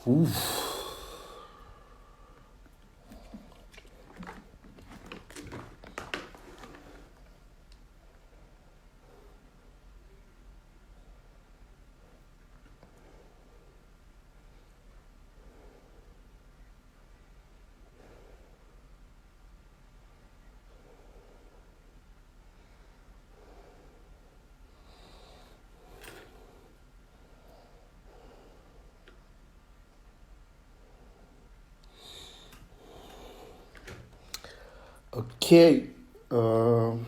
Oof. Okay. Um,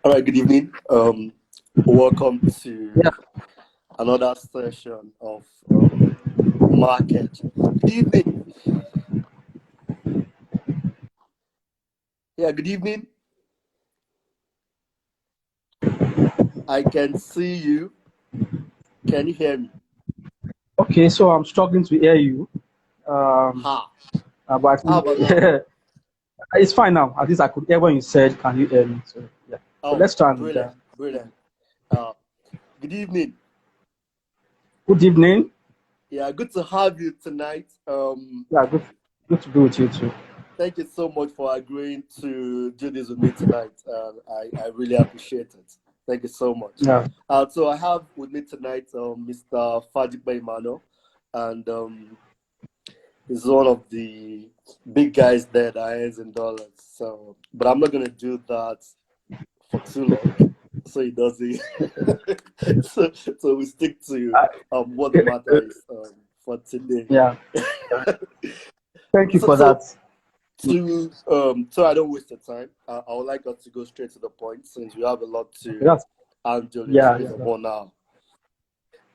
all right. Good evening. Welcome Yeah. to another session of Markedge. Good evening. Yeah. Good evening. I can see you. Can you hear me? Okay, so I'm struggling to hear you. Um, Ha. but I How think about now? it's fine now. At least I could hear when you said, "Can you hear me?" So yeah. So Oh, let's start with brilliant, that. brilliant. Uh, Good evening. Good evening. Yeah, good to have you tonight. Yeah, good to be with you too. Thank you so much for agreeing to do this with me tonight. I really appreciate it. Thank you so much. Yeah. So I have with me tonight Mr. Fadipe Emmanuel, and he's one of the big guys there that earns in dollars. So, but I'm not gonna do that for too long, so he doesn't. so we stick to Uh, what the matter is for today. yeah. Thank you so, for so that. so I don't waste the time. I would like us to go straight to the point since we have a lot Okay, to that's handle in the yeah, space yeah. of 1 hour.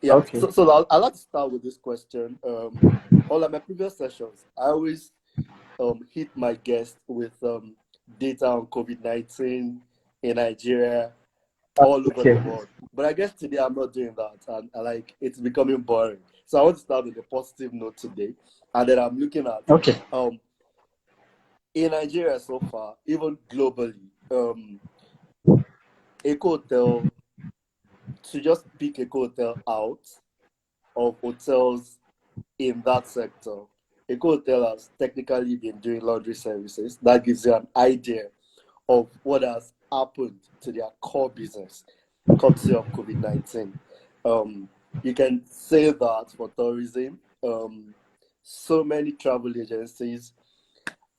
Yeah, Okay. so I'd like to start with this question. All of my previous sessions, I always hit my guest with data on COVID-19 in Nigeria, all over the Okay. world. But I guess today I'm not doing that, and like it's becoming boring. So I want to start with a positive note today, and then I'm looking at Okay. um in Nigeria so far, even globally, Eco Hotel, to just pick Eco Hotel out of hotels in that sector, Eco Hotel has technically been doing laundry services. That gives you an idea of what has happened to their core business, courtesy of COVID 19. You can say that for tourism, so many travel agencies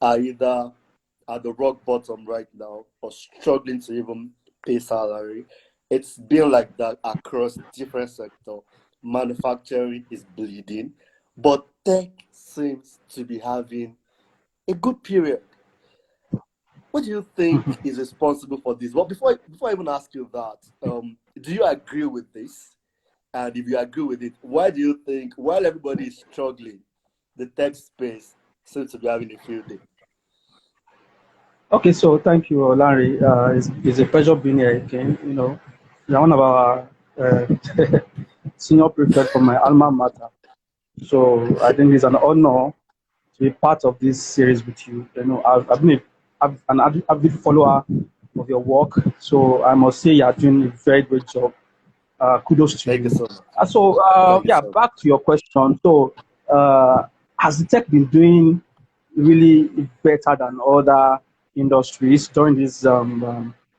are either at the rock bottom right now or struggling to even pay salary. It's been like that across different sectors. Manufacturing is bleeding, but tech seems to be having a good period. What do you think is responsible for this? Well, before I even ask you that, do you agree with this? And if you agree with it, why do you think while everybody is struggling, the tech space seems to be having a field day? Okay. So thank you, Larry. It's a pleasure being here again. You're one of our uh, senior prefect from my alma mater. So I think it's an honor to be part of this series with you. I've been an avid follower of your work, so I must say you are doing a very great job. Kudos to Thank you you. so much. Thank you Yeah, so much. back to your question. So, has the tech been doing really better than other industries during this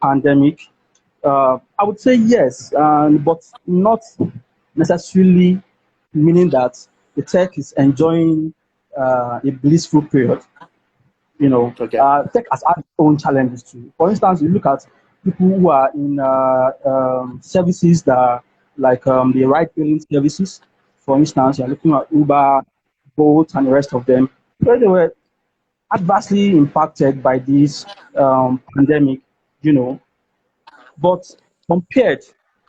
pandemic? I would say yes, but not necessarily meaning that the tech is enjoying a blissful period. Okay. Tech has had its own challenges too. For instance, you look at people who are in services that are like the ride-hailing services. For instance, you're looking at Uber, Bolt, and the rest of them. Where they were adversely impacted by this pandemic, you know, but compared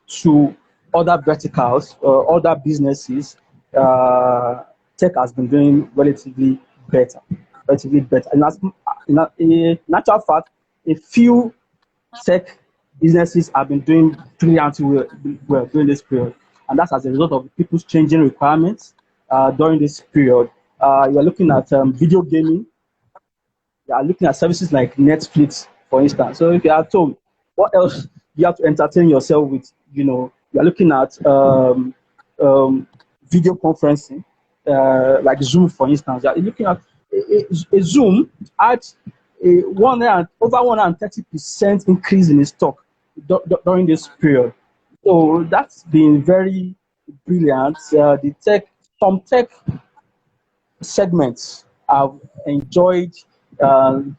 to other verticals or other businesses, uh, tech has been doing better, relatively better. In actual fact, a few tech businesses have been doing brilliantly well during this period, and that's as a result of people's changing requirements during this period. You're looking at video gaming. You are looking at services like Netflix, for instance. So if you are at home, what else you have to entertain yourself with? You are looking at um, video conferencing, like Zoom, for instance. You are looking at a Zoom at over 130% increase in its stock during this period. So that's been very brilliant. Some tech segments have enjoyed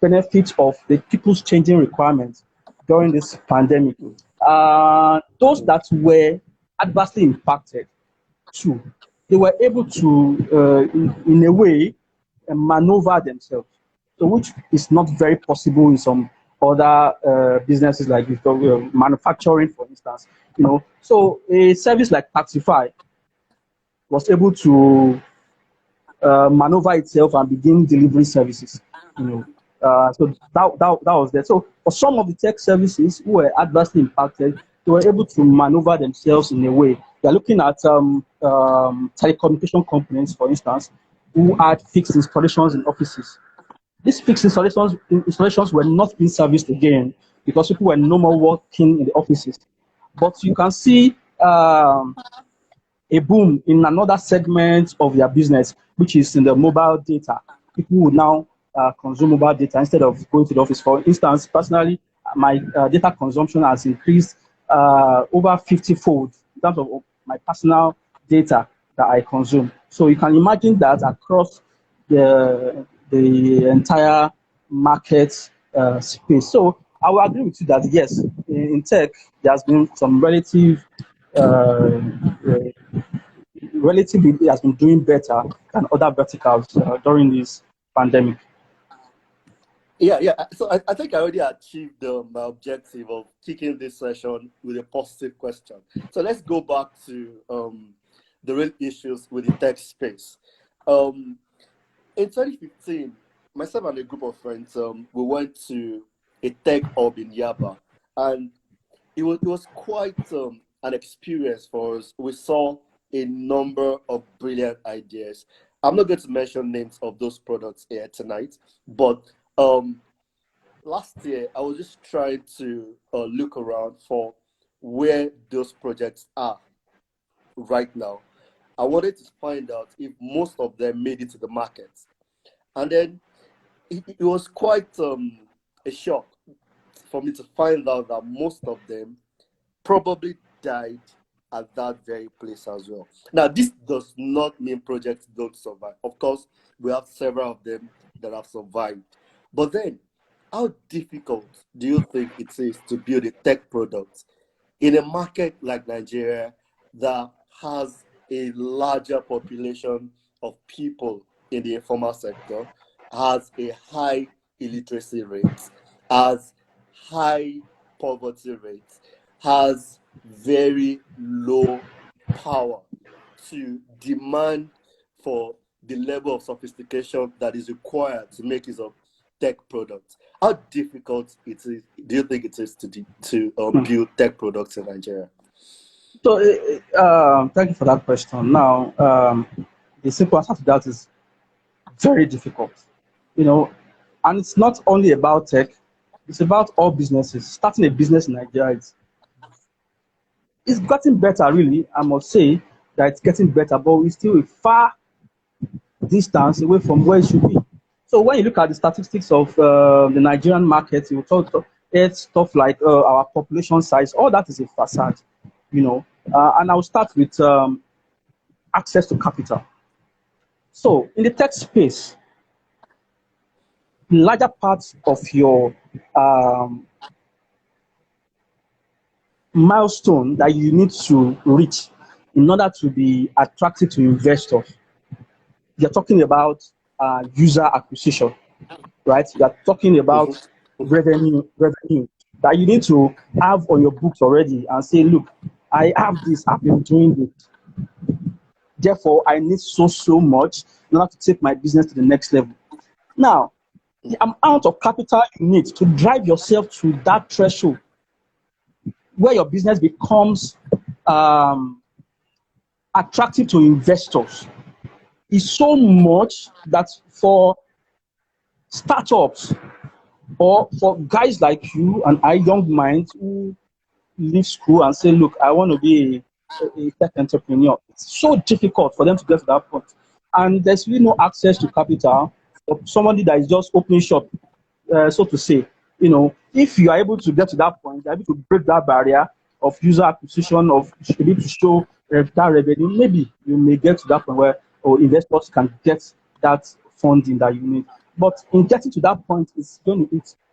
benefits of the people's changing requirements during this pandemic. Those that were adversely impacted too, they were able to, in a way, maneuver themselves. So, which is not very possible in some other businesses like manufacturing, for instance. So a service like Taxify was able to maneuver itself and begin delivering services. So that was there. So for some of the tech services who were adversely impacted, they were able to maneuver themselves in a way. They're looking at telecommunication companies, for instance, who had fixed installations in offices. These fixed installations were not being serviced again because people were no more working in the offices. But you can see a boom in another segment of their business, which is in the mobile data. People would now consume mobile data instead of going to the office. For instance, personally, my data consumption has increased over 50-fold in terms of my personal data that I consume. So you can imagine that across the entire market space. So I will agree with you that yes, in tech, there has been some uh, relatively has been doing better than other verticals during this pandemic. Yeah. So I think I already achieved my objective of kicking this session with a positive question. So let's go back to the real issues with the tech space. In 2015, myself and a group of friends, we went to a tech hub in Yaba, and it was quite an experience for us. We saw a number of brilliant ideas. I'm not going to mention names of those products here tonight, but um, last year I was just trying to look around for where those projects are right now. I wanted to find out if most of them made it to the market. And then it was quite a shock for me to find out that most of them probably died at that very place as well. Now, this does not mean projects don't survive. Of course, we have several of them that have survived. But then, how difficult do you think it is to build a tech product in a market like Nigeria that has a larger population of people in the informal sector, has a high illiteracy rate, has high poverty rate, has very low power to demand for the level of sophistication that is required to make use of tech products? How difficult it is do you think it is to build tech products in Nigeria? So, thank you for that question. Now, the simple answer to that is very difficult. You know, and it's not only about tech; it's about all businesses. Starting a business in Nigeria, it's getting better. Really, I must say that it's getting better, but we're still a far distance away from where it should be. So when you look at the statistics of the Nigerian market, you talk it's stuff like our population size. All that is a facade, you know. And I'll start with access to capital. So in the tech space, the larger parts of your milestone that you need to reach in order to be attractive to investors, you're talking about user acquisition, right? You're talking Mhm. about revenue that you need to have on your books already and say, look, I have this, I've been doing this. Therefore, I need so much in order to take my business to the next level. Now, the amount of capital you need to drive yourself to that threshold where your business becomes um, attractive to investors is so much that for startups or for guys like you and I, young minds who leave school and say, look, I want to be a tech entrepreneur, it's so difficult for them to get to that point. And there's really no access to capital for somebody that is just opening shop, so to say. If you are able to get to that point, you're able to break that barrier of user acquisition, of able to show that revenue, maybe you may get to that point where investors can get that funding that you need. But in getting to that point, it's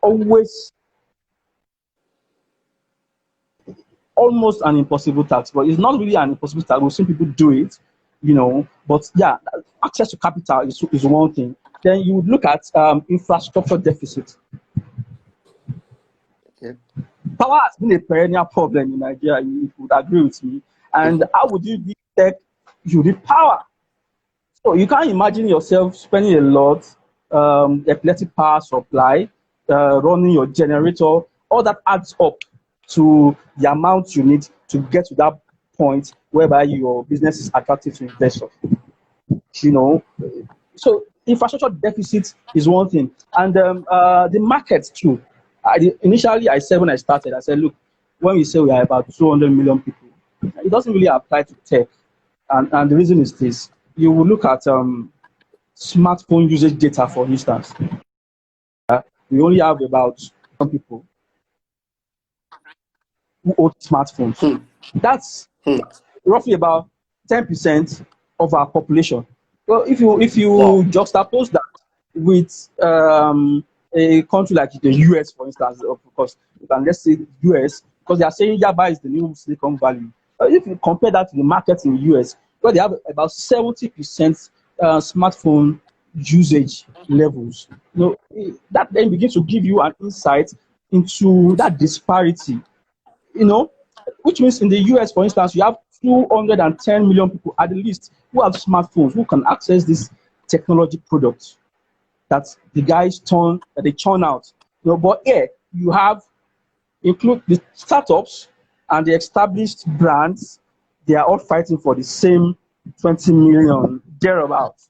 always almost an impossible task, but it's not really an impossible task. We've seen people do it, But yeah, access to capital is one thing. Then you would look at infrastructure deficit. Okay. Power has been a perennial problem in Nigeria. You would agree with me. And how would you be tech? You need power. So you can't imagine yourself spending a lot, electric power supply, running your generator. All that adds up to the amount you need to get to that point whereby your business is attractive to investors. You know, so infrastructure deficit is one thing, and the market too. Initially, I said when I started, I said, look, when we say we are about 200 million people, it doesn't really apply to tech, and the reason is this: you will look at smartphone usage data, for instance. We only have about some people who own smartphones. Hmm. That's Hmm. roughly about 10% of our population. Well, if you Wow. juxtapose that with a country like the US, for instance, of course, and let's say US, because they are saying Yaba is the new Silicon Valley. If you compare that to the market in the US, where they have about 70% smartphone usage levels, that then begins to give you an insight into that disparity, you know, which means in the US, for instance, you have 210 million people at the least who have smartphones who can access these technology products that the guys that they churn out. But here you have include the startups and the established brands. They are all fighting for the same 20 million thereabouts.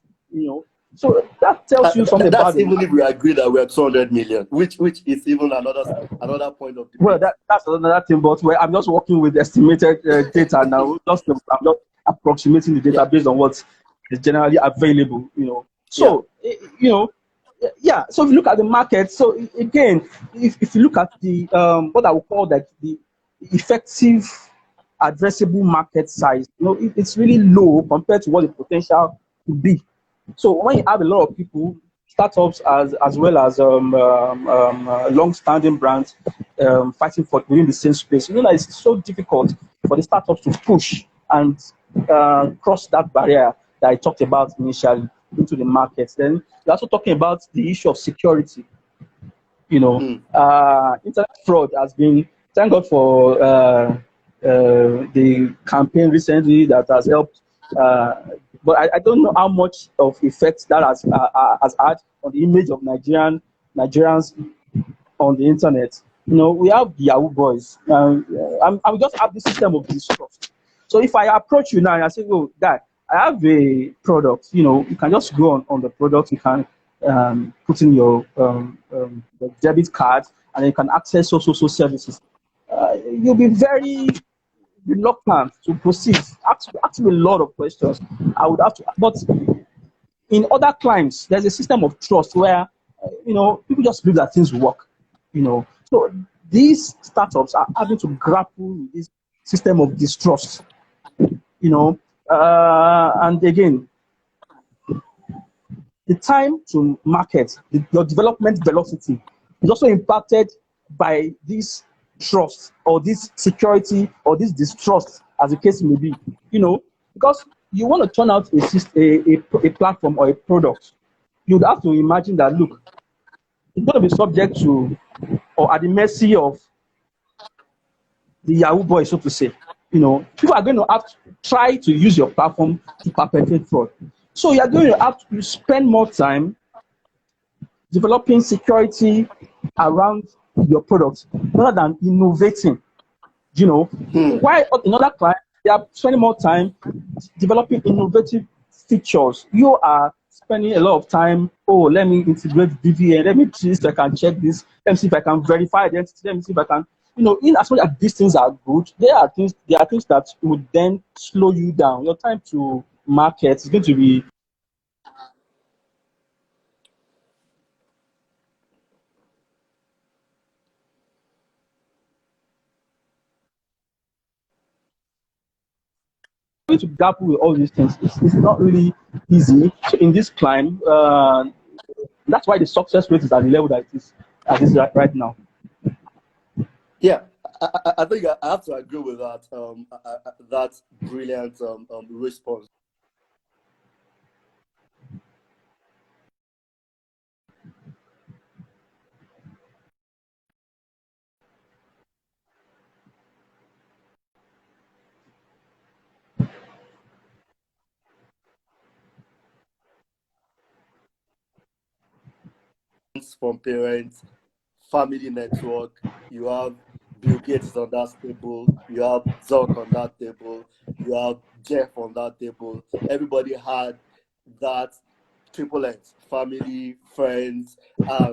So that tells you something about That's the even if market. we agree that we're 200 million, which is even another point of Well, debate. that's another thing, but I'm just working with estimated data now. I'm just approximating the data Yeah. based on what is generally available. Yeah. So yeah. So if you look at the market, so again, if you look at the what I would call that the effective addressable market size, it's really low compared to what the potential could be. So when you have a lot of people, startups as well as long-standing brands fighting for within the same space, that it's so difficult for the startups to push and cross that barrier that I talked about initially into the market. Then you're also talking about the issue of security. Hmm. Internet fraud has been, thank God for the campaign recently that has helped, but I don't know how much of effect that has had on the image of Nigerians on the internet. We have the Yahoo boys. I just have this system of distrust. So if I approach you now and I say, "Oh, guy, I have a product," you can just go on the product. You can put in your debit card, and you can access so services. You'll be very reluctant to proceed. Ask me a lot of questions. I would have to, but in other climes, there's a system of trust where people just believe that things work. So these startups are having to grapple with this system of distrust. And again, the time to market, your development velocity is also impacted by this trust or this security or this distrust, as the case may be. Because you want to turn out a platform or a product, you'd have to imagine that, look, it's going to be subject to or at the mercy of the Yahoo boy, so to say. People are going to have to try to use your platform to perpetrate fraud. So you're going to have to spend more time developing security around your product rather than innovating. You know, Hmm. why in other clients they are spending more time developing innovative features. You are spending a lot of time. Oh, let me integrate VVN. Let me see if I can check this. Let me see if I can verify identity. Let me see if I can. In as much as these things are good, there are things that would then slow you down. Your time to market is going to be going to grapple with all these things. It's not really easy. So in this climb, that's why the success rate is at the level that it is right now. Yeah, I think I have to agree with that. That's brilliant response from parents, family network. You have Bill Gates on that table. You have Zuck on that table. You have Jeff on that table. Everybody had that triple X, family, friends.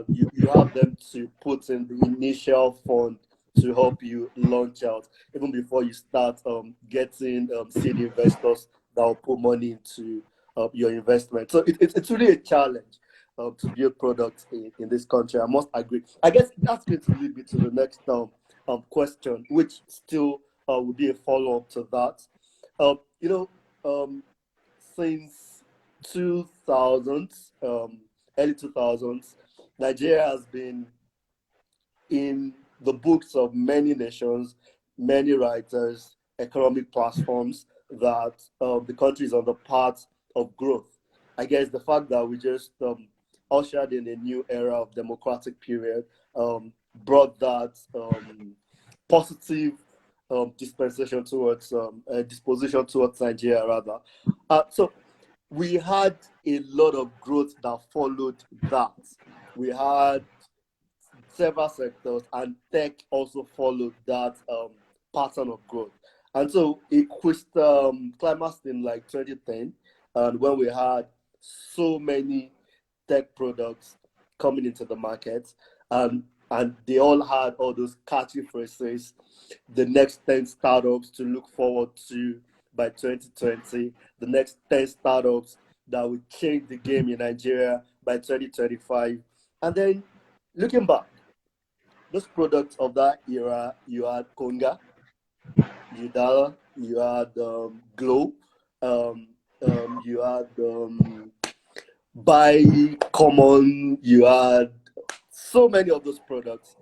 You have them to put in the initial fund to help you launch out, even before you start getting seed investors that will put money into your investment. So it's really a challenge to build products in this country. I must agree. I guess that's going to lead me to the next question, which still will be a follow up to that. You know, since 2000s, early 2000s, Nigeria has been in the books of many nations, many writers, economic platforms that the country is on the path of growth. I guess the fact that we just ushered in a new era of democratic period brought that positive disposition towards Nigeria rather. So we had a lot of growth that followed that. We had several sectors, and tech also followed that pattern of growth. And so it climaxed in like 2010, and when we had so many tech products coming into the market, and they all had all those catchy phrases, the next 10 startups to look forward to by 2020, the next 10 startups that would change the game in Nigeria by 2025. And then looking back, those products of that era, you had Conga, Udala, you had Glow, you had Buy Common, you had so many of those products.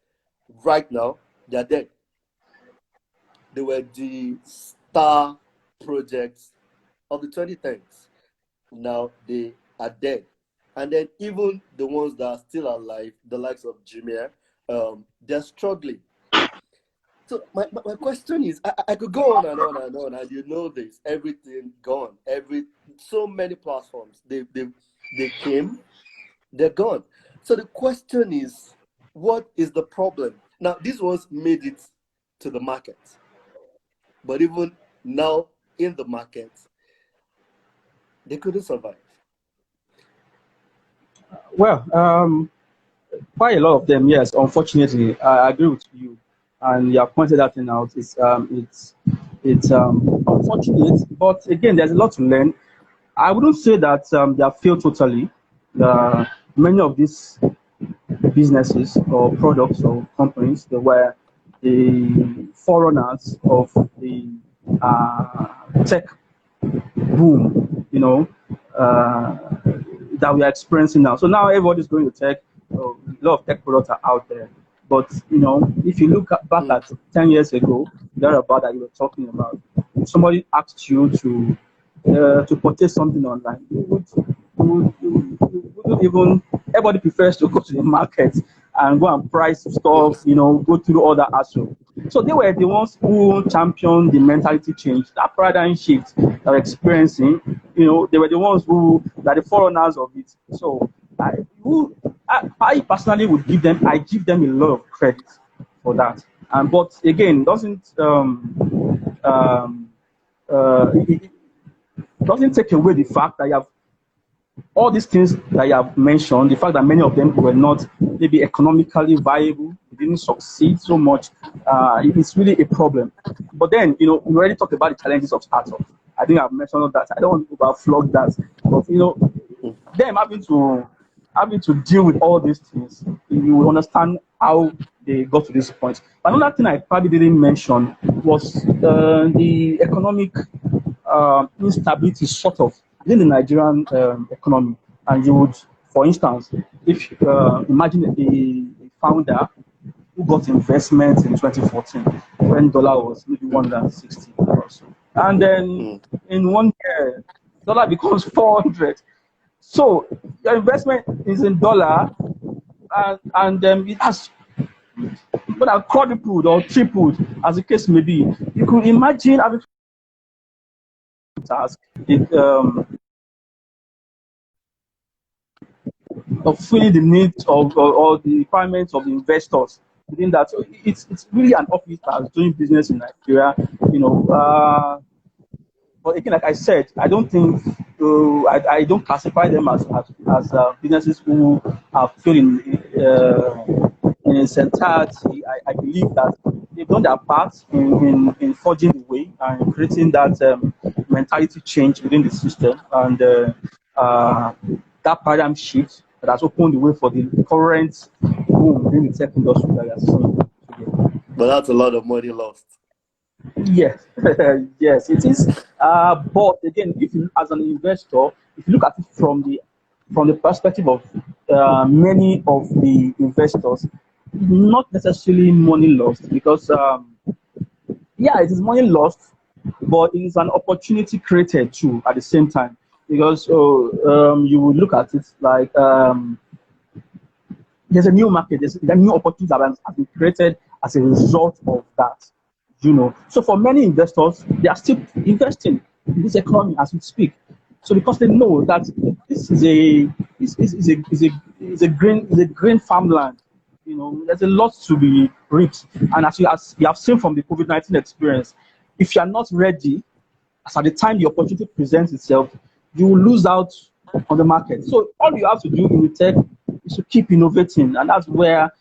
Right now, they're dead. They were the star projects of the 2010s. Now they are dead. And then even the ones that are still alive, the likes of Jumia, they're struggling. So my question is, I could go on and on and on, and you know this, everything gone, so many platforms, they came, they're gone. So the question is, what is the problem? Now, these ones made it to the market, but even now in the market, they couldn't survive. Well, quite a lot of them, yes. Unfortunately, I agree with you, and you have pointed that thing out. It's unfortunate, but again, there's a lot to learn. I wouldn't say that they have failed totally. Many of these businesses or products or companies, they were the forerunners of the tech boom, that we are experiencing now. So now everybody's going to tech. A lot of tech products are out there. But if you look back Mm. at 10 years ago, thereabout that you were talking about, if somebody asked you to purchase something online, you wouldn't even. Everybody prefers to go to the market and go and price stuff. Yes. Go through all that hassle. So they were the ones who championed the mentality change, that paradigm shift that we're experiencing. They were the ones who are the forerunners of it. So I personally would give them. I give them a lot of credit for that. And but again, um, it doesn't take away the fact that you have all these things that you have mentioned, the fact that many of them were not maybe economically viable, they didn't succeed so much, it's really a problem. But then, we already talked about the challenges of startups. I think I've mentioned all that. I don't want to overflog that. But, them having to deal with all these things, you will understand how they got to this point. But another thing I probably didn't mention was the economic instability sort of within the Nigerian economy. And you would, for instance, if imagine a founder who got investment in 2014 when dollar was maybe 160 or so, and then in 1 year, dollar becomes 400. So your investment is in dollar, and it has more than quadrupled or tripled, as the case may be. You could imagine having to task it, of filling the needs or the requirements of the investors within that. So it's really an office task doing business in Nigeria. You know, but again, like I said, I don't think I don't classify them as businesses who are feeling in its entirety. I believe that they've done their part in forging the way and creating that mentality change within the system, and that paradigm shift that has opened the way for the current boom within the tech industry that we are seeing today. But that's a lot of money lost. Yes, yes, it is. But again, if you, as an investor, if you look at it from the perspective of many of the investors, not necessarily money lost because yeah, it is money lost, but it is an opportunity created too at the same time because you would look at it like there's a new market, there's a new opportunity that has been created as a result of that. So for many investors, they are still investing in this economy as we speak. So because they know that this is a green farmland. There's a lot to be reaped. And as you have seen from the COVID-19 experience, if you are not ready, as at the time the opportunity presents itself, you will lose out on the market. So all you have to do in the tech is to keep innovating, and that's where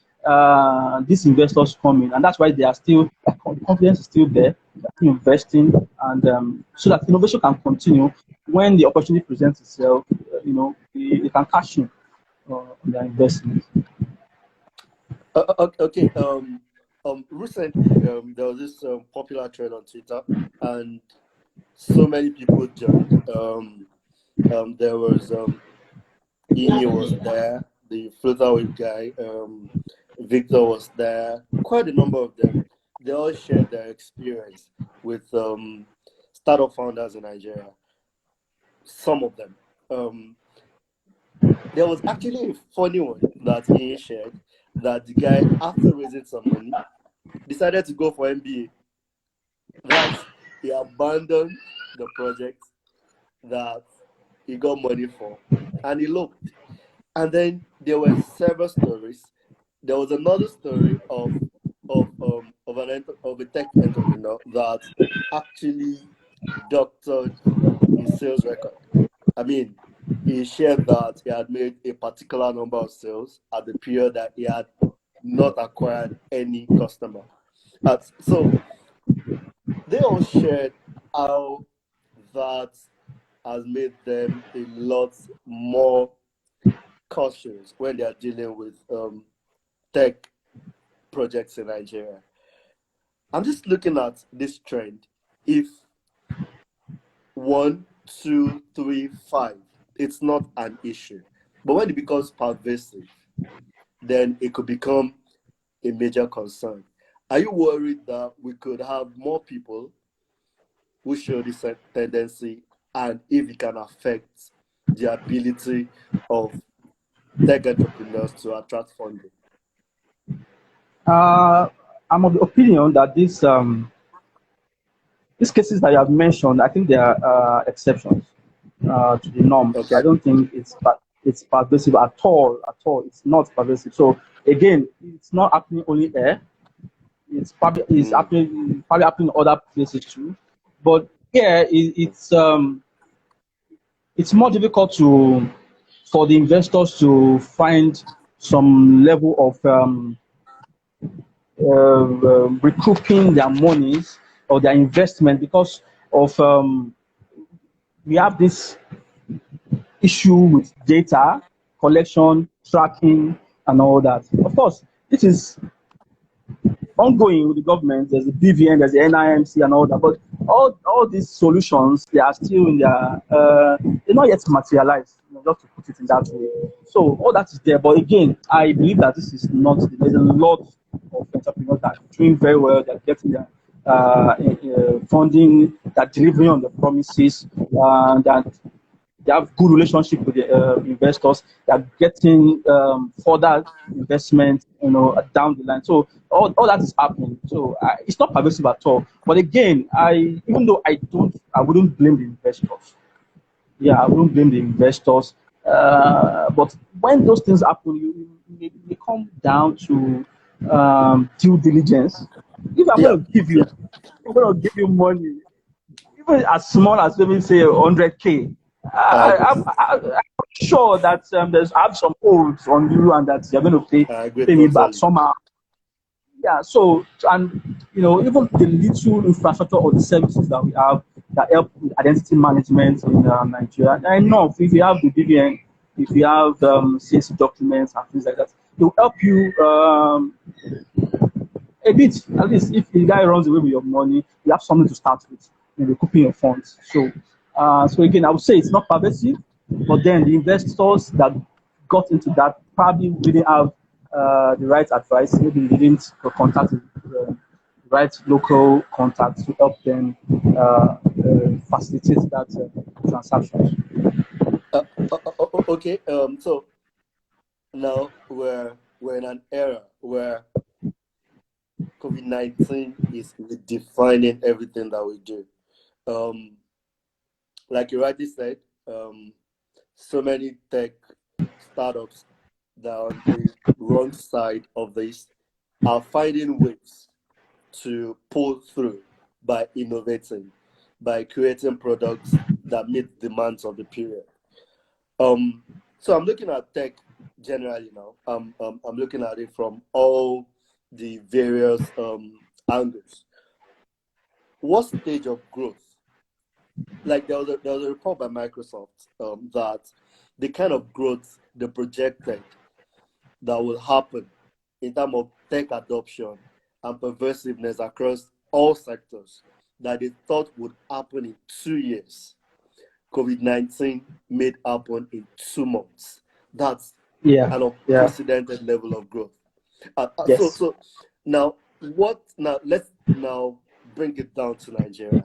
these investors come in, and that's why they are still the confidence is still there, they're still investing, and so that innovation can continue when the opportunity presents itself. They can cash in on their investment. Okay. Recently, there was this popular trend on Twitter, and so many people joined. There was Ini was there, the Flutterwave guy. Victor was there. Quite a number of them. They all shared their experience with startup founders in Nigeria. Some of them. There was actually a funny one that he shared that the guy, after raising some money, decided to go for MBA. That he abandoned the project that he got money for and he looked. And then there were several stories. There was another story of a tech entrepreneur that actually doctored his sales record. I mean, he shared that he had made a particular number of sales at the period that he had not acquired any customer. So they all shared how that has made them a lot more cautious when they are dealing with tech projects in Nigeria. I'm just looking at this trend. If 1, 2, 3, 5, it's not an issue. But when it becomes pervasive, then it could become a major concern. Are you worried that we could have more people who show this tendency, and if it can affect the ability of tech entrepreneurs to attract funding? I'm of the opinion that these cases that you have mentioned, I think they are exceptions to the norms. I Okay. don't think it's pervasive at all. At all, it's not pervasive. So again, it's not happening only here. It's probably is Mm. happening probably happening in other places too. But yeah, it's more difficult to for the investors to find some level of recouping their monies or their investment because of we have this issue with data collection, tracking, and all that. Of course, this is ongoing with the government. There's the BVN, there's the NIMC, and all that. But all these solutions, they are still in their, they're not yet materialized. Just to put it in that way. So all that is there. But again, I believe that this is not. There's a lot of entrepreneurs that are doing very well. They're getting their funding, that delivering on the promises, that they have good relationship with the investors. They are getting further investment, down the line. So all that is happening. So it's not pervasive at all. But again, even though I wouldn't blame the investors. Yeah, I wouldn't blame the investors. But when those things happen, they come down to due diligence. If I'm Yeah, going to give yeah, you, I'm going to give you money, even as small as maybe say 100K. I agree. I'm sure that there's I have some odds on you and that you're going to I agree pay me back totally. somehow. Yeah. So and even the little infrastructure or the services that we have that help with identity management in Nigeria, they're enough. If you have the BVN, if you have CSC documents and things like that, it will help you a bit. At least if the guy runs away with your money, you have something to start with in recouping your funds. So again, I would say it's not pervasive, but then the investors that got into that probably didn't have the right advice. Maybe they didn't contact the right local contacts to help them facilitate that transaction. Okay. So now we're in an era where COVID-19 is redefining everything that we do. Um, like you rightly said, um, so many tech startups that are on the wrong side of this are finding ways to pull through by innovating, by creating products that meet the demands of the period. Um, so I'm looking at tech generally now. I'm looking at it from all the various angles. What stage of growth? Like there was a report by Microsoft that the kind of growth they projected that will happen in terms of tech adoption and pervasiveness across all sectors that they thought would happen in 2 years. COVID-19 made happen in 2 months. That's Yeah, an yeah, unprecedented level of growth. So, yes. so now, what now? Let's now bring it down to Nigeria.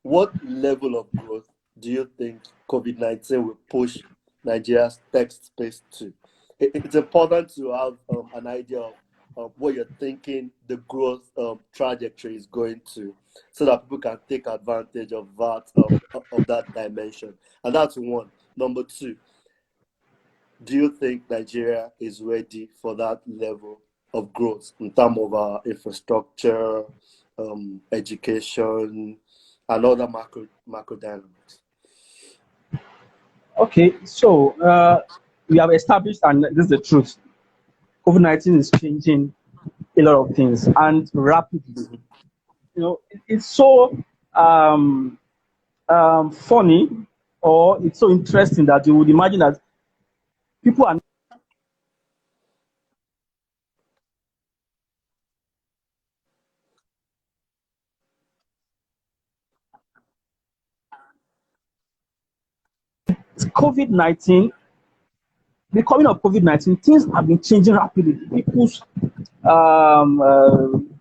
What level of growth do you think COVID-19 will push Nigeria's tech space to? It's important to have an idea of what you're thinking the growth trajectory is going to, so that people can take advantage of that dimension. And that's one. Number two, do you think Nigeria is ready for that level of growth in terms of our infrastructure, education, and other macro dynamics? Okay, so we have established, and this is the truth. COVID-19 is changing a lot of things and rapidly. Mhm. It's so um, funny, or it's so interesting that you would imagine that people are COVID-19, the coming of COVID-19, things have been changing rapidly. People's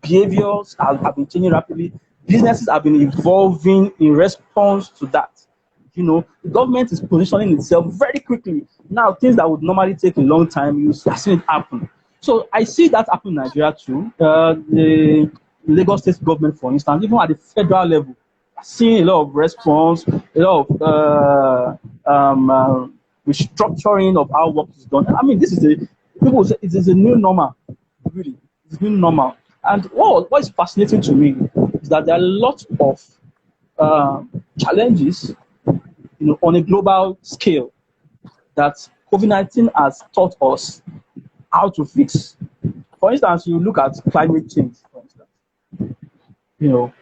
behaviors have been changing rapidly. Businesses have been evolving in response to that. The government is positioning itself very quickly. Now, things that would normally take a long time, you are seeing it happen. So I see that happen in Nigeria too. The Lagos State government, for instance, even at the federal level, seeing a lot of response, a lot of restructuring of how work is done. I mean, this is a people say it is a new normal. Really, it's new normal. And what is fascinating to me is that there are a lot of challenges, on a global scale that COVID-19 has taught us how to fix. For instance, you look at climate change, for instance. You know,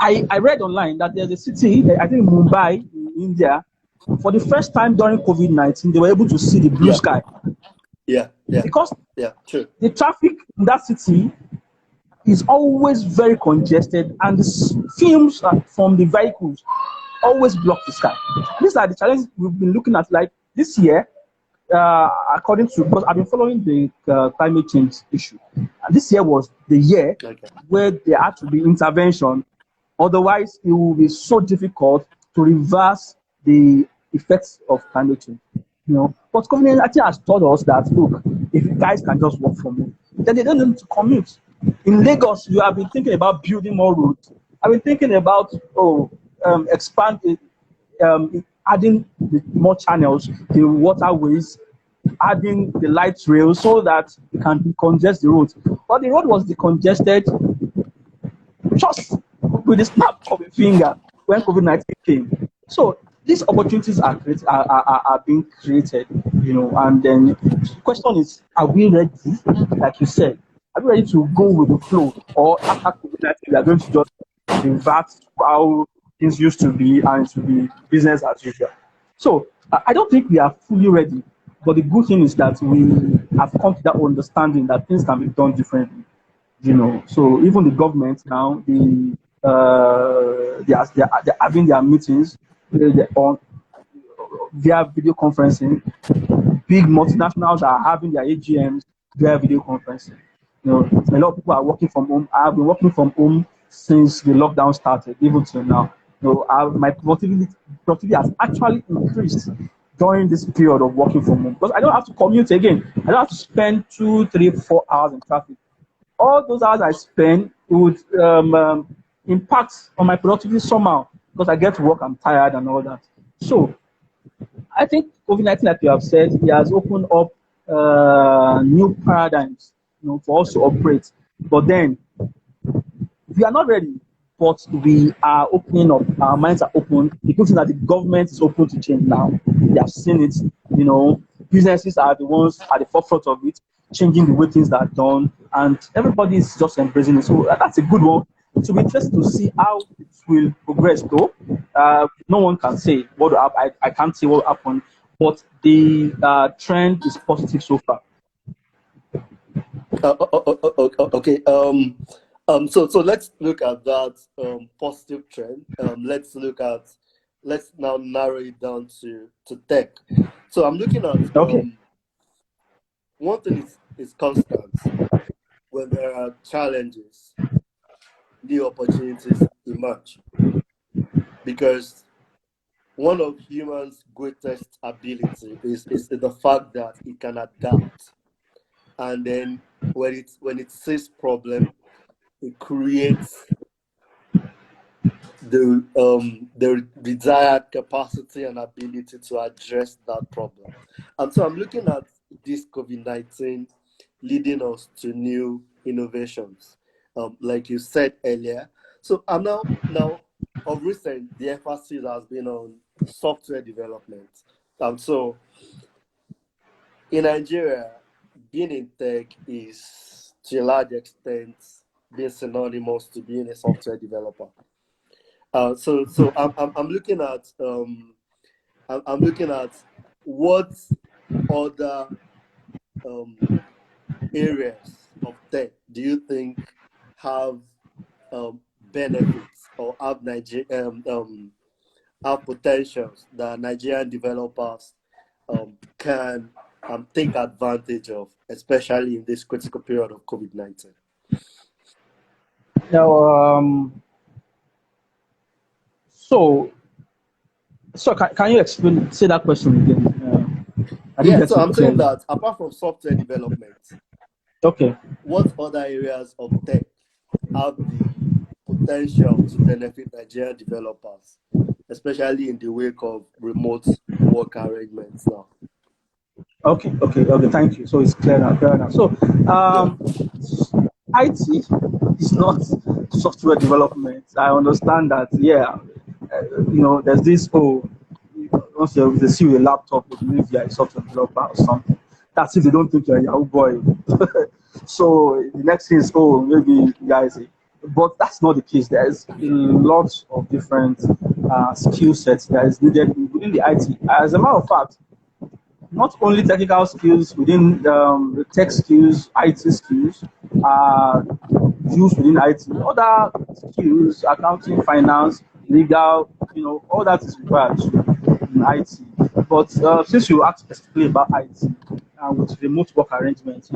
I read online that there's a city, I think Mumbai in India, for the first time during COVID-19, they were able to see the blue Yeah, sky yeah, yeah, because yeah. True. the traffic in that city is always very congested, and the fumes from the vehicles always block the sky. These are the challenges we've been looking at. Like this year, according to, because I've been following the climate change issue, and this year was the year Okay. where there had to be intervention. Otherwise, it will be so difficult to reverse the effects of climate change. But COVID-19 has taught us that look, if you guys can just work from home, then they don't need to commute. In Lagos, you have been thinking about building more roads. I've been thinking about expanding, adding more channels, the waterways, adding the light rail so that you can decongest the roads. But the road was decongested just with the snap of a finger when COVID-19 came. So these opportunities are being created, and then the question is, are we ready? Like you said, are we ready to go with the flow? Or after COVID-19, we are going to just revert to how things used to be and to be business as usual? So I don't think we are fully ready. But the good thing is that we have come to that understanding that things can be done differently. So even the government now, they're having their meetings on via video conferencing. Big multinationals are having their AGMs via video conferencing. A lot of people are working from home. I've been working from home since the lockdown started, even till now. My productivity has actually increased during this period of working from home because I don't have to commute again. I don't have to spend 2, 3, 4 hours in traffic. All those hours I spend would impact on my productivity somehow because I get to work, I'm tired and all that. So I think COVID-19, like you have said, it has opened up new paradigms, for us to operate. But then we are not ready, but we are opening up. Our minds are open. The good thing that the government is open to change now. They have seen it. Businesses are the ones at the forefront of it, changing the way things are done, and everybody is just embracing it. So that's a good one. To be interested to see how it will progress, though. No one can say what will happen. I can't say what will happen, but the trend is positive so far. Okay. So let's look at that positive trend. Let's now narrow it down to tech. So I'm looking at Okay. one thing is constant. When there are challenges, new opportunities emerge because one of humans' greatest ability is the fact that it can adapt, and then when it sees problem, it creates the desired capacity and ability to address that problem. And so I'm looking at this COVID-19 leading us to new innovations, like you said earlier. So I'm now of recent, the emphasis has been on software development. So in Nigeria, being in tech is to a large extent being synonymous to being a software developer. So I'm looking at I'm looking at what other um, areas of tech do you think have benefits or have potentials that Nigerian developers can take advantage of, especially in this critical period of COVID-19. Now, so can you explain, say that question again? I didn't Yeah, get so you I'm saying clearly. that apart from software development, Okay. what other areas of tech have the potential to benefit Nigerian developers, especially in the wake of remote work arrangements now? Okay. Thank you. So it's clear now. Clear now. So, Yeah. um, IT is not software development. I understand that. Yeah, there's this. Oh, once they see you a laptop, they believe you're a software developer or something. That's if they don't think you're a Yahoo boy. So the next thing is, oh, maybe you guys. But that's not the case. There's lots of different skill sets that is needed within the IT. As a matter of fact, not only technical skills within the tech skills, IT skills are used within IT. Other skills, accounting, finance, legal, all that is required in IT. But since you asked specifically about IT with remote work arrangements,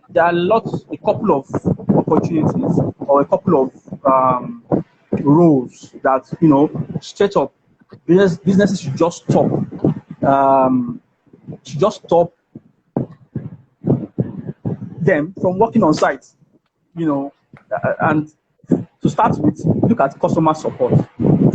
there are a couple of opportunities or a couple of roles that straight up businesses um, should just stop them from working on site, you know, and to start with, look at customer support,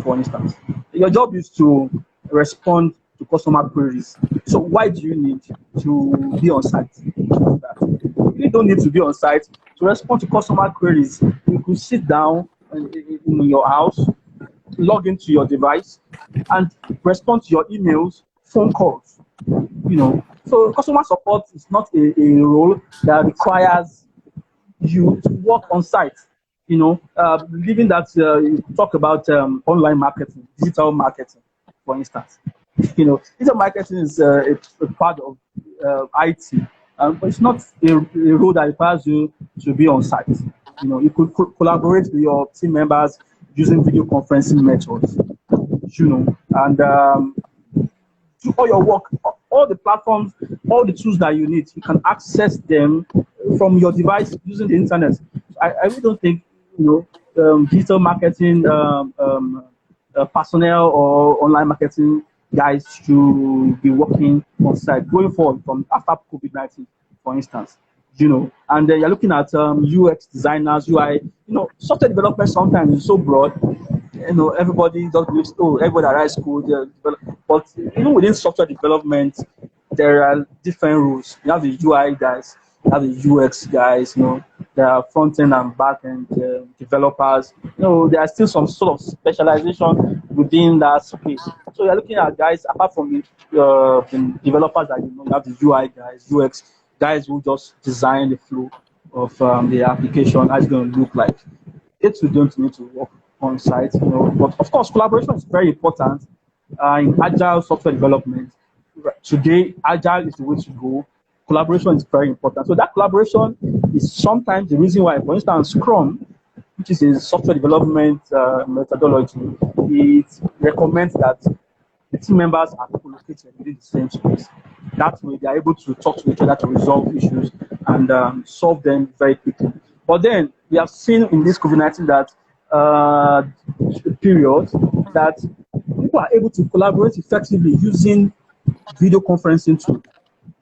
for instance. Your job is to respond to customer queries. So why do you need to be on site to do that? You don't need to be on site to respond to customer queries. You could sit down in your house, log into your device, and respond to your emails, phone calls. So customer support is not a role that requires you to work on site. Leaving that, you talk about online marketing, digital marketing, for instance. Digital marketing is a part of IT, but it's not a role that requires you to be on site. You could collaborate with your team members using video conferencing methods, and do all your work, all the platforms, all the tools that you need. You can access them from your device using the internet. I really don't think digital marketing personnel or online marketing guys should be working on site going forward from after COVID-19, for instance. And then you're looking at UX designers, UI. Software development sometimes is so broad. Everybody just believes, oh, everybody that writes code, but even within software development, there are different rules. You have the UI guys, you have the UX guys, there are front end and back end developers. There are still some sort of specialization within that space. So you're looking at guys, apart from the developers that you have the UI guys, UX guys who just design the flow of the application, how it's going to look like. It we don't need to work on site, but of course, collaboration is very important in agile software development. Today, agile is the way to go. Collaboration is very important. So that collaboration is sometimes the reason why, for instance, Scrum, which is a software development methodology, it recommends that the team members are co-located within the same space. That way, they are able to talk to each other to resolve issues and solve them very quickly. But then we have seen in this COVID-19 that period that people are able to collaborate effectively using video conferencing tools.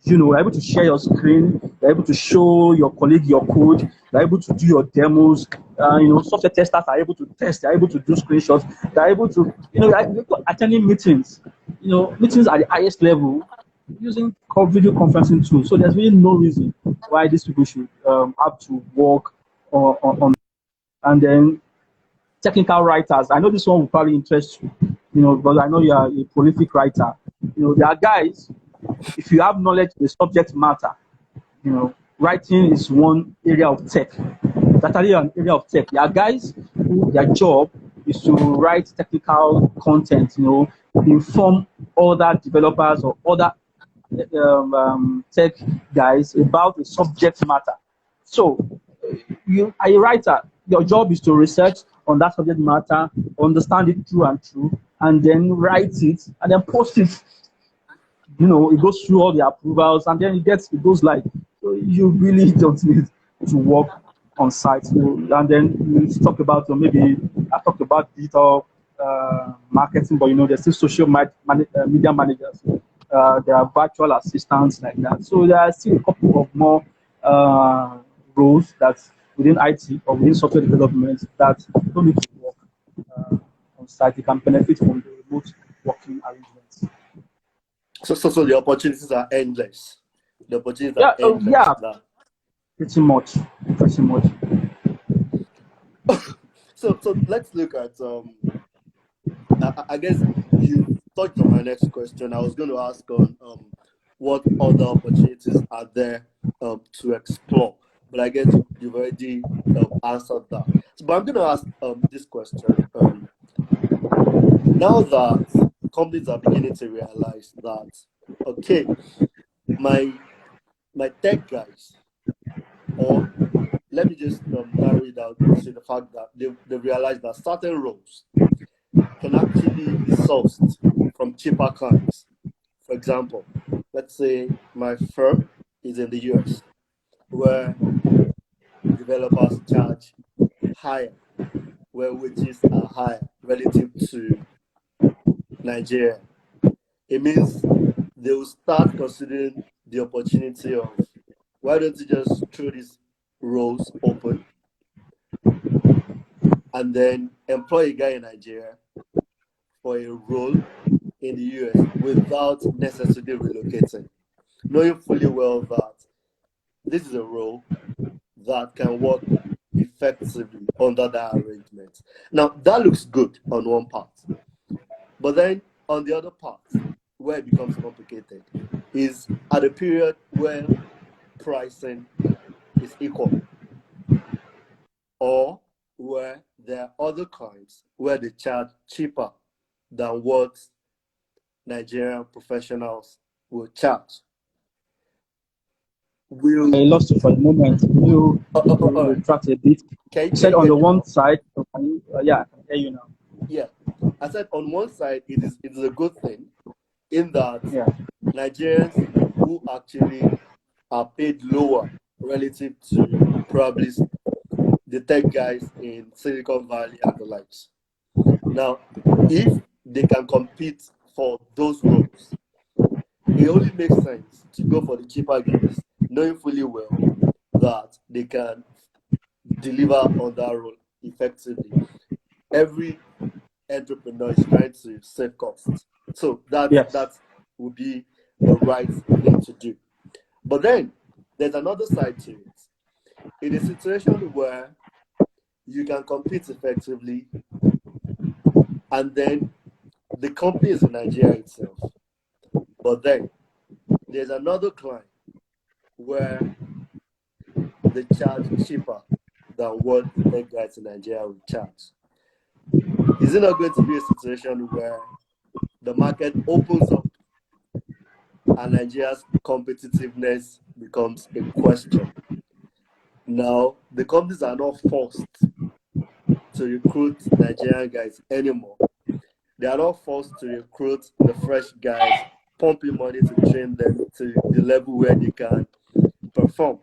You're able to share your screen, you're able to show your colleague your code, you're able to do your demos. Software testers are able to test, they're able to do screenshots, they're able to, attending meetings, meetings at the highest level using video conferencing tools. So there's really no reason why these people should have to work on. And then technical writers. I know this one will probably interest you, because I know you are a prolific writer. There are guys, if you have knowledge in the subject matter, writing is one area of tech. That's actually an area of tech. There are guys who their job is to write technical content, inform other developers or other tech guys about the subject matter. So you are a writer. Your job is to research on that subject matter, understand it through and through, and then write it and then post it. It goes through all the approvals and then it goes live. So you really don't need to work on site. And then we talk about maybe I talked about digital marketing, but there's still social media managers. There are virtual assistants like that. So there are still a couple of more roles that within IT or within software development that don't need to work uh, on site. You can benefit from the remote working arrangements. So the opportunities are endless. The opportunities are Yeah, endless yeah, now. pretty much, pretty much. So let's look at I guess you touched on my next question. I was going to ask on what other opportunities are there to explore, but I guess you've already answered that. So, but I'm going to ask this question. Now that companies are beginning to realize that, okay, my my tech guys, or let me just narrow it down to the fact that they realize that certain roles can actually be sourced from cheaper clients. For example, let's say my firm is in the US, where developers charge higher, where wages are higher relative to Nigeria. It means they will start considering the opportunity of why don't you just throw these roles open and then employ a guy in Nigeria for a role in the US without necessarily relocating, knowing fully well that this is a role that can work effectively under that arrangement. Now, that looks good on one part. But then on the other part, where it becomes complicated, is at a period where pricing is equal or where there are other clients where they charge cheaper than what Nigerian professionals will charge. I Will lost you for the moment. You all right. retract a bit. You Can said you on hear the me one now? side, yeah, I can hear you now. Yeah. I said on one side it is a good thing in that Yeah. Nigerians who actually are paid lower relative to probably the tech guys in Silicon Valley and the likes. Now, if they can compete for those roles, it only makes sense to go for the cheaper guys, knowing fully well that they can deliver on that role effectively. Every entrepreneur is trying to save costs. So Yes. that would be the right thing to do. But then there's another side to it. In a situation where you can compete effectively and then the company is in Nigeria itself, but then there's another client where they charge cheaper than what the tech guys in Nigeria would charge. Is it not going to be a situation where the market opens up and Nigeria's competitiveness becomes a question? Now, the companies are not forced to recruit Nigerian guys anymore. They are not forced to recruit the fresh guys, pumping money to train them to the level where they can perform.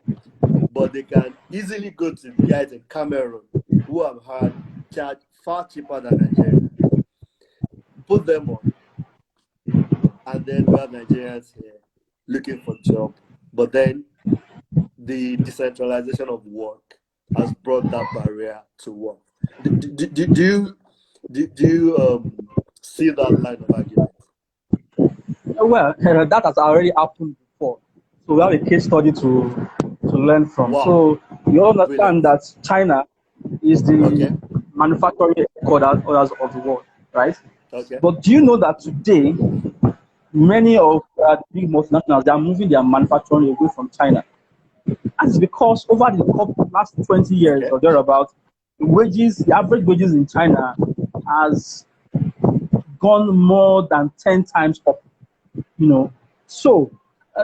But they can easily go to guys in Cameroon who have had charge far cheaper than Nigeria, put them on, and then we have Nigerians here looking for job. But then the decentralization of work has brought that barrier to work. Do you see that line of argument? Well, that has already happened before. So we have a case study to learn from. Wow, So you all understand brilliant. that China is the Okay, manufacturing headquarters of the world, right? okay, But do you know that today many of the big multinationals they are moving their manufacturing away from China? That's because over the last 20 years okay, or thereabouts, the average wages in China has gone more than 10 times up, you know. So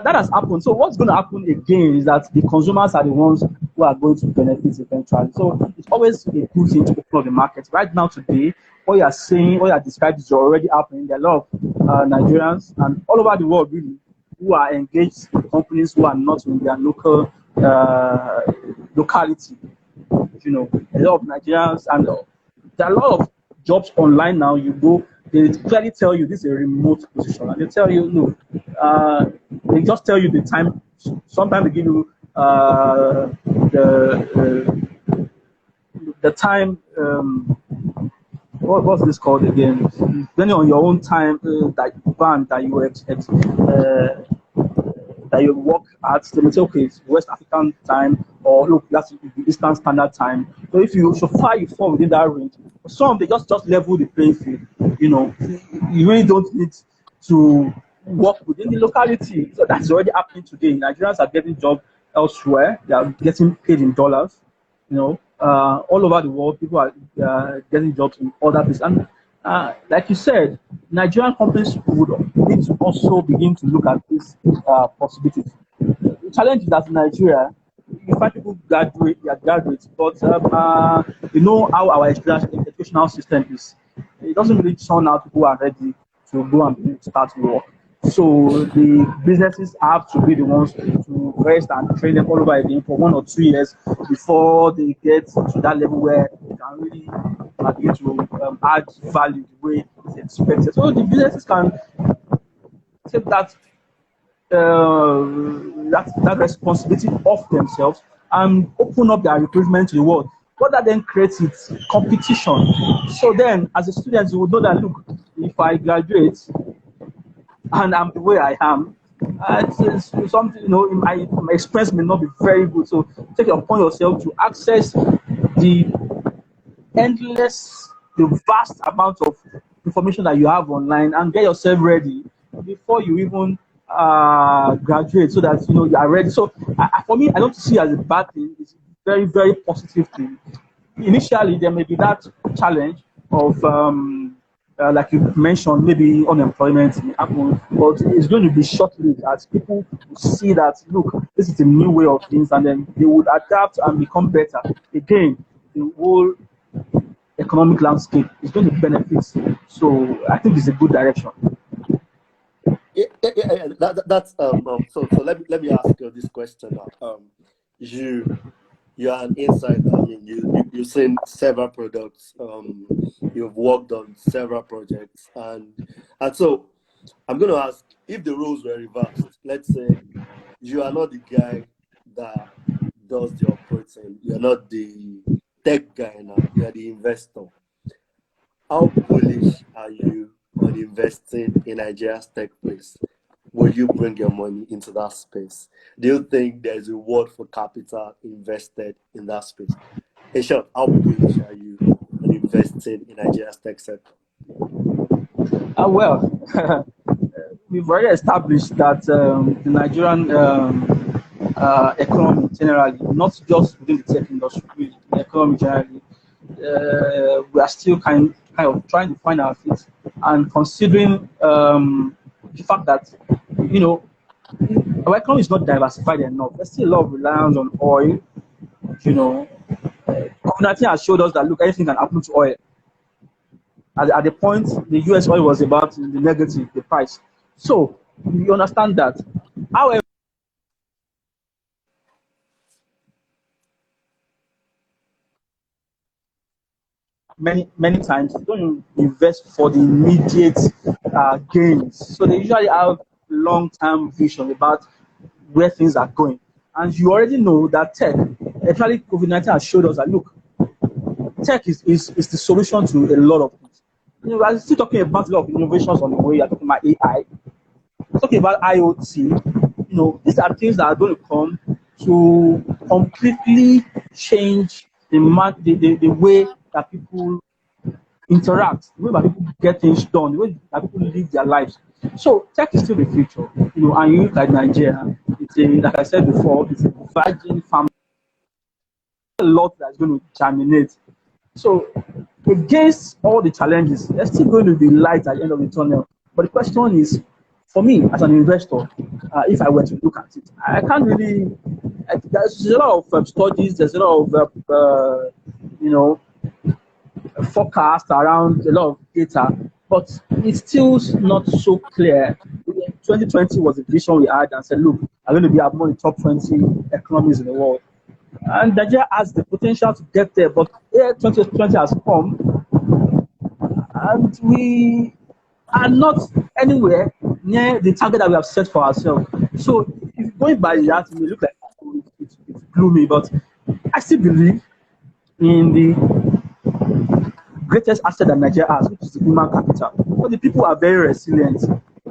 that has happened. So what's going to happen again is that the consumers are the ones who are going to benefit eventually. So it's always a good thing to open up the market. Right now, today, what you are saying, what you are describing is already happening. There are a lot of Nigerians and all over the world, really, who are engaged in companies who are not in their locality. You know, a lot of Nigerians and there are a lot of jobs online now. You go, they clearly tell you this is a remote position, and they tell you no. They just tell you the time. Sometimes they give you the time. what's this called again? Depending on your own time that band that you that you work at, they may say, okay, it's West African time, or look, that's the Eastern Standard Time. So if you so far you fall within that range, some they just level the playing field. You know, you really don't need to work within the locality. So that's already happening today. Nigerians are getting jobs elsewhere. They are getting paid in dollars. You know, all over the world, people are getting jobs in other places. And like you said, Nigerian companies would need to also begin to look at these possibilities. The challenge is that in Nigeria, you find people graduate, they are graduates, but you know how our educational system is. It doesn't really turn out people who are ready to go and start work. So the businesses have to be the ones to rest and train them all over again for 1 or 2 years before they get to that level where they can really begin to add value the way it's expected. So the businesses can take that responsibility off themselves and open up their recruitment to the world. What that then creates is competition. So then, as a student, you would know that look, if I graduate and I'm the way I am, it's something, you know, my experience may not be very good. So take it upon yourself to access the the vast amount of information that you have online and get yourself ready before you even graduate, so that you know you are ready. So for me, I don't see it as a bad thing. It's a very, very positive thing. Initially, there may be that challenge of like you mentioned, maybe unemployment may happen, but it's going to be short-lived as people see that look, this is a new way of things, and then they would adapt and become better. Again, the whole economic landscape is going to benefit. So I think it's a good direction. Yeah. That's so let me ask you this question now. You are an insider. I mean, you've seen several products. You've worked on several projects, and so I'm going to ask, if the roles were reversed. Let's say you are not the guy that does the operating. You're not the tech guy now. You're the investor. How bullish are you on investing in Nigeria's tech space? Will you bring your money into that space? Do you think there's a reward for capital invested in that space? In short, how bullish are you on investing in Nigeria's tech sector? Well, we've already established that the Nigerian economy generally, not just within the tech industry, the economy generally, we are still kind of trying to find our feet, and considering the fact that, you know, our economy is not diversified enough. There's still a lot of reliance on oil. You know, COVID-19 has showed us that look, anything can happen to oil. At the point the US oil was about the negative, the price. So you understand that. However, many times they don't invest for the immediate gains. So they usually have long-term vision about where things are going. And you already know that tech, actually COVID-19 has showed us that look, tech is the solution to a lot of things. You know, we're still talking about a lot of innovations on the way. You're talking about AI, talking about IoT. You know, these are things that are going to come to completely change the way that people interact, the way that people get things done, the way that people live their lives. So tech is still the future. You know, and you look at Nigeria, it's a, like I said before, it's a virgin farm, a lot that's going to germinate. So against all the challenges, there's still going to be light at the end of the tunnel. But the question is, for me as an investor, if I were to look at it, I can't really. There's a lot of studies. There's a lot of you know, forecast around a lot of data, but it's still not so clear. 2020 was the vision we had and said, look, I'm going to be among the top 20 economies in the world. And Nigeria has the potential to get there, but 2020 has come and we are not anywhere near the target that we have set for ourselves. So if going by that, it may look like it's gloomy, but I still believe in the greatest asset that Nigeria has, which is the human capital. But the people are very resilient.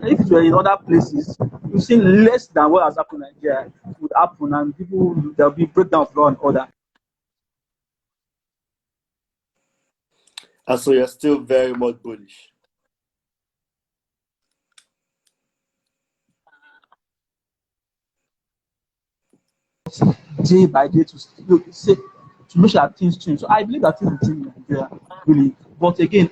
If it were in other places, you've seen less than what has happened in Nigeria would happen, and people there'll be breakdown of law and order. And so you're still very much bullish. Day by day to say to make sure that things change. So I believe that things will change in Nigeria, really. But again,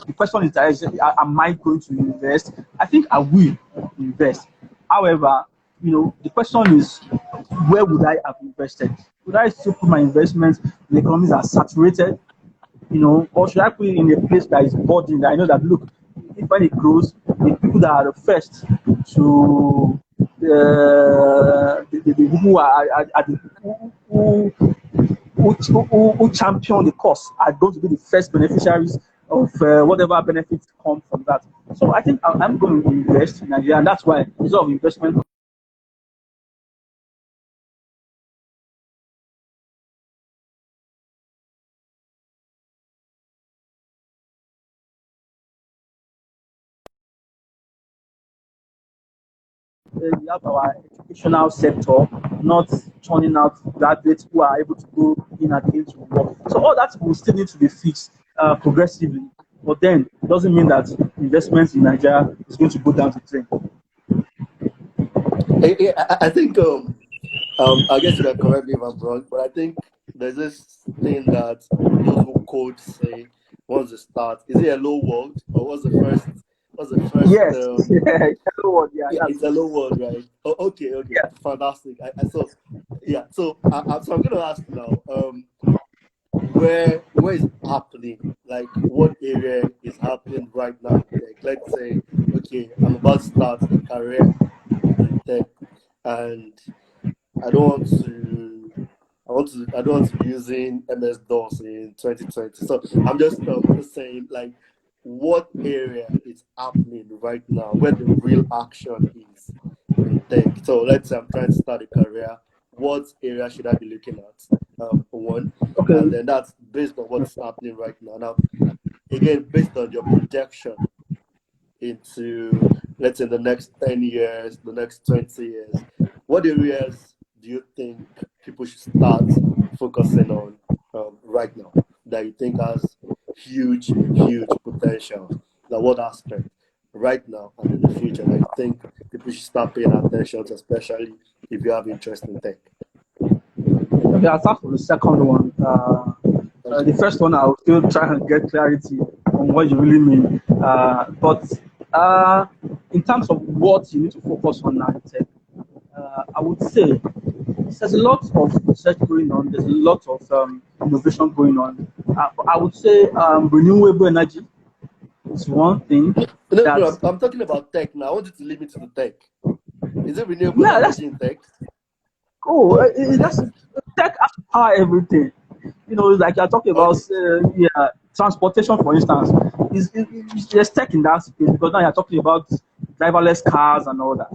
the question is that am I going to invest? I think I will invest. However, the question is, where would I have invested? Would I still put my investments in the economies that are saturated? Or should I put it in a place that is budding, that I know that, look, if when it grows, the people that are the first to the people are the people who champion the cause are going to be the first beneficiaries of whatever benefits come from that. So I think I'm going to invest in Nigeria, and that's why a lot of investment. We have our educational sector not churning out graduates who are able to go in and into work. So all that will still need to be fixed progressively. But then it doesn't mean that investments in Nigeria is going to go down the drain. I think I guess you can correct me if I'm wrong, but I think there's this thing that those who code say once they start. Is it a low world or what's the first? What's the first? Yes, yeah, yeah, Yeah, it's a low world, right? Oh, okay, okay, yeah. fantastic. So yeah, so I'm gonna ask now. Where is happening? Like, what area is happening right now in tech? Let's say, okay, I'm about to start a career in tech, and I don't want to. I don't want to be using MS DOS in 2020. So I'm just saying, like, what area is happening right now, where the real action is in tech. So let's say I'm trying to start a career. What area should I be looking at? One, and Okay. then that's based on what's happening right now. Now, again, based on your projection into, let's say, the next 10 years, the next 20 years, what areas do you think people should start focusing on right now that you think has huge, huge potential? Like, what aspect right now and in the future that you think people should start paying attention to, especially if you have interest in tech? Okay, I'll start with the second one. The Okay. first one, I'll still try and get clarity on what you really mean. But uh, in terms of what you need to focus on now in tech, I would say there's a lot of research going on. There's a lot of innovation going on. I would say renewable energy is one thing No, that, no, I'm talking about tech now. I want you to limit to the tech. Is it renewable yeah, that's energy in tech? cool. That's tech has to power everything. Like you're talking about, Okay, yeah, transportation, for instance. There's tech in that space because now you're talking about driverless cars and all that.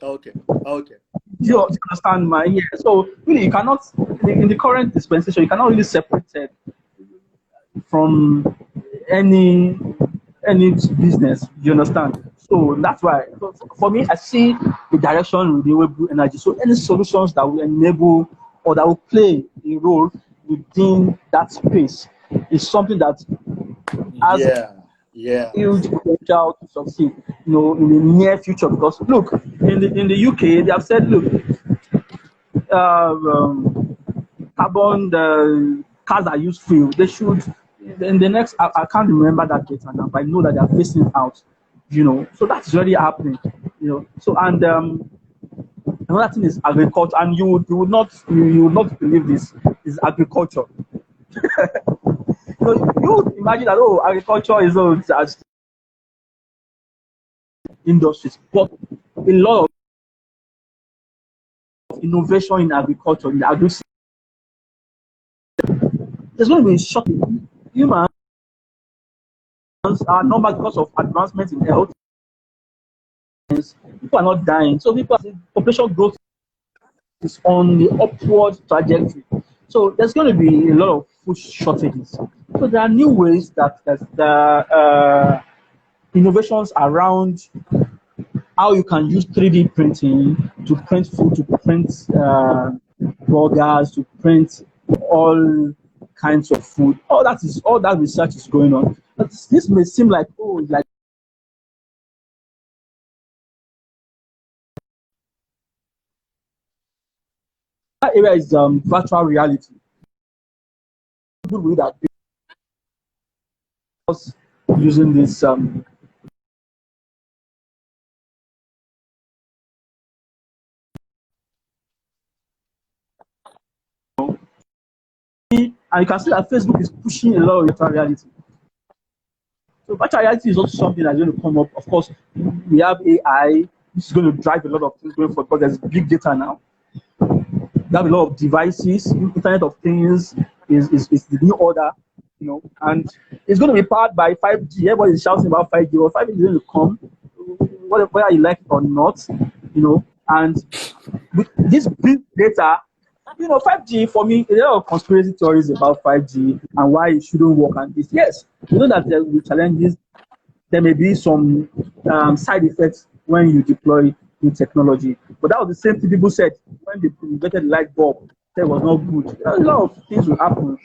okay, okay, Do you okay. understand my? Yeah. So really, you cannot in the current dispensation, you cannot really separate it from any any business. You understand? So that's why, for me, I see the direction renewable energy. So any solutions that will enable or that will play a role within that space is something that has Yeah, yeah. huge potential to succeed. In the near future. Because look, in the UK, they have said, look, um, carbon the cars that use fuel, they should in the next. I can't remember that data now, but I know that they are phasing out. So that's already happening. So and another thing is agriculture, and you would not believe this is agriculture. You would imagine that, oh, agriculture is as industries, but a lot of innovation in agriculture, in the agri, there's going to be shocking. Humans are normal because of advancements in health. People are not dying. So population growth is on the upward trajectory. So there's going to be a lot of food shortages. So there are new ways that the innovations around how you can use 3D printing to print food, to print burgers, to print all kinds of food. All that research is going on. But this may seem like, oh, like that area is virtual reality. Good way that using this and you can see that Facebook is pushing a lot of virtual reality. So virtual reality is also something that's going to come up. Of course, we have AI. This is going to drive a lot of things going forward because there's big data now. We have a lot of devices. Internet of Things is the new order, and it's going to be powered by 5G. Everybody is shouting about 5G. Well, 5G is going to come, whether you like it or not, and with this big data, 5G for me, there are a lot of conspiracy theories about 5G and why it shouldn't work. And this, yes, we know that there will be challenges. There may be some side effects when you deploy new technology. But that was the same thing people said when they invented the light bulb. Said it was not good. A lot of things will happen.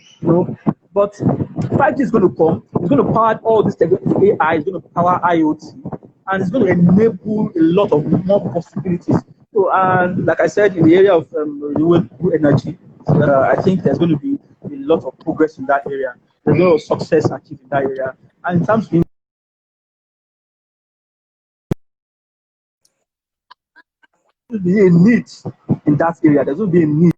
But 5G is going to come. It's going to power all this technology. AI is going to power IoT, and it's going to enable a lot of more possibilities. So, and like I said, in the area of renewable energy, I think there's going to be a lot of progress in that area. There's a lot of success achieved in that area. And in terms of be a need in that area. There's going to be a need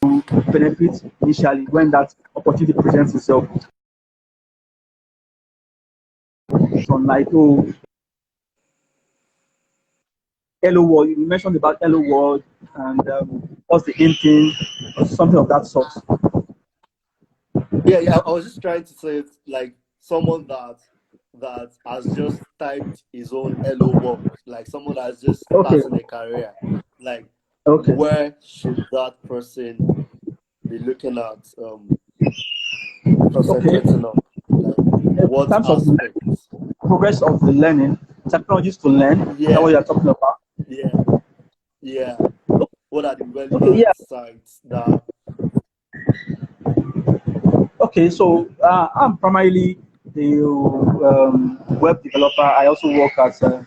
to benefit initially when that opportunity presents itself. Like, oh, Hello World, you mentioned about Hello World and what's the in thing or something of that sort. Yeah. I was just trying to say it's like someone that has just typed his own hello world, like someone that's just Okay, starting a career. Like, okay, where should that person be looking at okay. concentrating on? Like, In what terms of aspects? progress of the learning, technologies to learn, is that what Yeah, you're talking about? yeah, yeah. What are the Okay, relevant yeah. sites that? Okay, so I'm primarily the web developer. I also work as a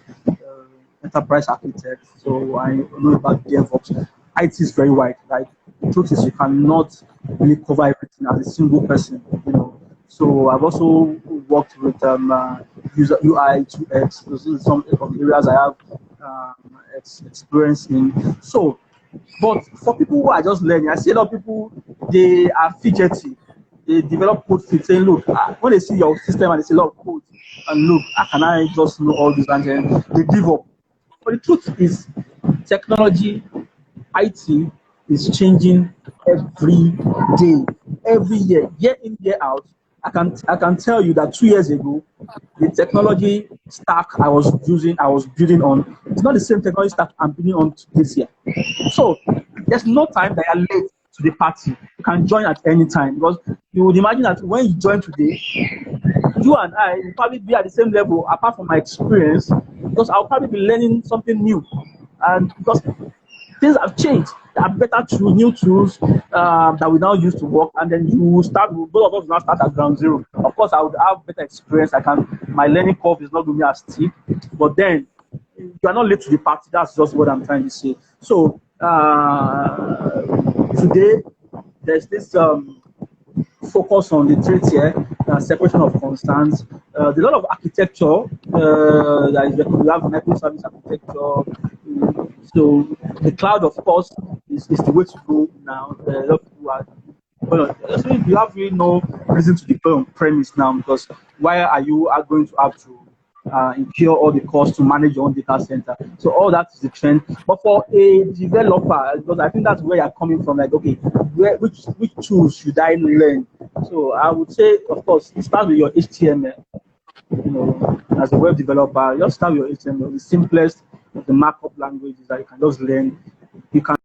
enterprise architect, so I know about DevOps. IT is very wide. Like the truth is, you cannot really cover everything as a single person. So I've also worked with user UI, 2X. Those are some of the areas I have experience in. So, but for people who are just learning, I see a lot of people, they are fidgety. They develop code fit saying, look, when they see your system and they see a lot of code, and look, how can I just know all this? And then they give up. But the truth is, technology, IT is changing every day, every year in, year out. I can tell you that 2 years ago, the technology stack I was building on, it's not the same technology stack I'm building on this year. So there's no time that you're late to the party. You can join at any time because you would imagine that when you join today, you and I will probably be at the same level apart from my experience because I'll probably be learning something new. And because things have changed, there are better tools, new tools that we now use to work, and then you will start, both of us will now start at ground zero. Of course, I would have better experience. My learning curve is not going to be as steep, but then you are not late to the party. That's just what I'm trying to say. So, today, there's this focus on the three tier separation of concerns. There's a lot of architecture that is we have microservice architecture. So the cloud, of course, is the way to go now. A lot of people are. Well, actually, you have really no reason to deploy on premise now because why are going to have to incur all the costs to manage your own data center? So all that is the trend. But for a developer, because I think that's where you're coming from, like, okay, which tools should I learn? So I would say, of course, it starts with your HTML. As a web developer, just start with your HTML, the simplest. of the markup languages that you can just learn. You can